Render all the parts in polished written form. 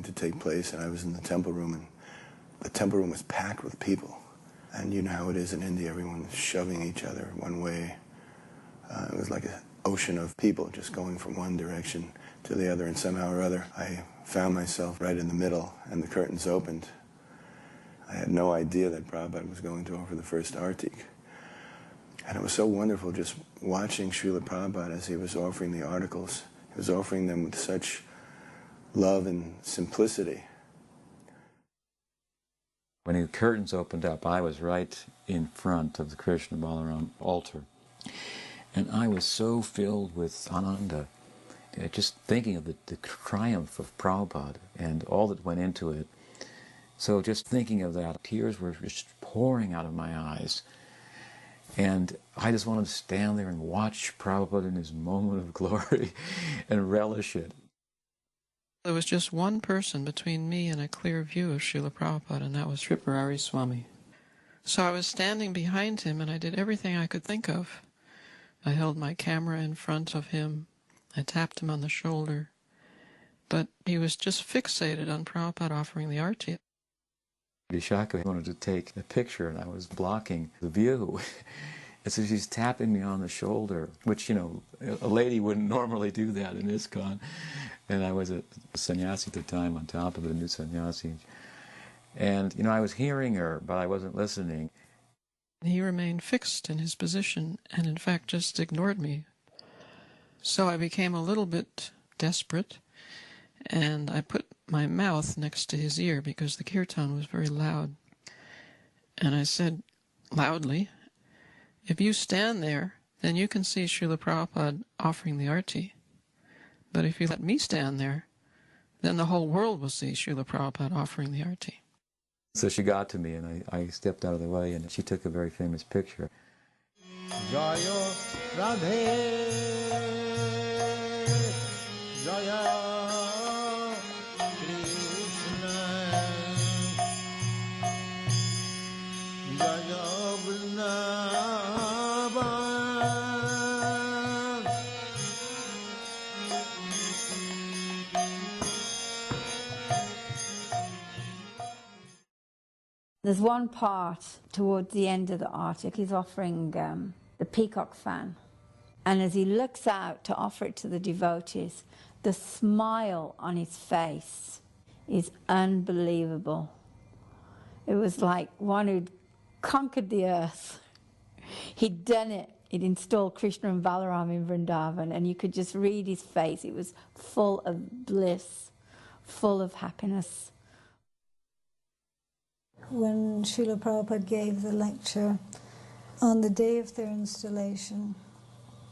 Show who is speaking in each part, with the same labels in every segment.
Speaker 1: to take place, and I was in the temple room, and the temple room was packed with people. And you know how it is in India, everyone's shoving each other one way. It was like an ocean of people just going from one direction to the other, and somehow or other I found myself right in the middle, and the curtains opened. I had no idea that Prabhupada was going to offer the first arti. And it was so wonderful just watching Srila Prabhupada as he was offering the articles. He was offering them with such love and simplicity.
Speaker 2: When the curtains opened up, I was right in front of the Krishna Balaram altar. And I was so filled with ananda, just thinking of the triumph of Prabhupada and all that went into it. So just thinking of that, tears were just pouring out of my eyes. And I just wanted to stand there and watch Prabhupada in his moment of glory and relish it.
Speaker 3: There was just one person between me and a clear view of Srila Prabhupada, and that was Tripurari Swami. So I was standing behind him, and I did everything I could think of. I held my camera in front of him. I tapped him on the shoulder. But he was just fixated on Prabhupada offering the arti.
Speaker 2: Vishaka wanted to take a picture, and I was blocking the view. And so she's tapping me on the shoulder, which, you know, a lady wouldn't normally do that in ISKCON. And I was a sannyasi at the time, on top of it, a new sannyasi. And, you know, I was hearing her, but I wasn't listening.
Speaker 3: He remained fixed in his position and, in fact, just ignored me. So I became a little bit desperate, and I put my mouth next to his ear because the kirtan was very loud. And I said loudly, "If you stand there, then you can see Srila Prabhupada offering the arti. But if you let me stand there, then the whole world will see Srila Prabhupada offering the arti."
Speaker 2: So she got to me, and I stepped out of the way, and she took a very famous picture.
Speaker 4: Jaya Radhe, Jaya Krishna, Jaya Vrindavan.
Speaker 5: There's one part towards the end of the artic, he's offering the peacock fan. And as he looks out to offer it to the devotees, the smile on his face is unbelievable. It was like one who'd conquered the earth. He'd done it. He'd installed Krishna and Balaram in Vrindavan, and you could just read his face. It was full of bliss, full of happiness.
Speaker 6: When Srila Prabhupada gave the lecture on the day of their installation,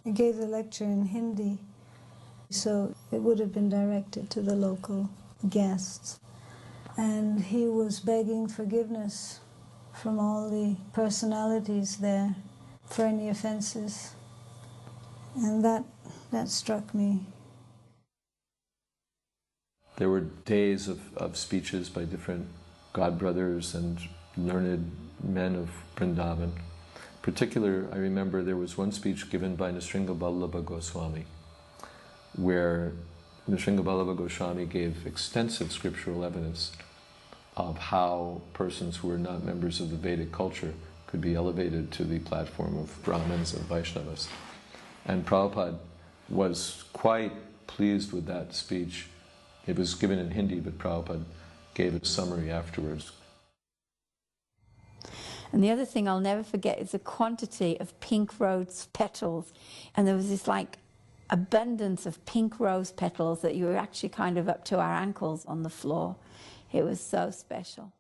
Speaker 6: he gave the lecture in Hindi, so it would have been directed to the local guests. And he was begging forgiveness from all the personalities there for any offenses. And that struck me.
Speaker 7: There were days of speeches by different godbrothers and learned men of Vrindavan. In particular, I remember there was one speech given by Nisringa Vallabha Goswami, where Nisringa Vallabha Goswami gave extensive scriptural evidence of how persons who were not members of the Vedic culture could be elevated to the platform of Brahmins and Vaishnavas. And Prabhupada was quite pleased with that speech. It was given in Hindi, but Prabhupada gave a summary afterwards.
Speaker 5: And the other thing I'll never forget is the quantity of pink rose petals. And there was this like abundance of pink rose petals that you were actually kind of up to our ankles on the floor. It was so special.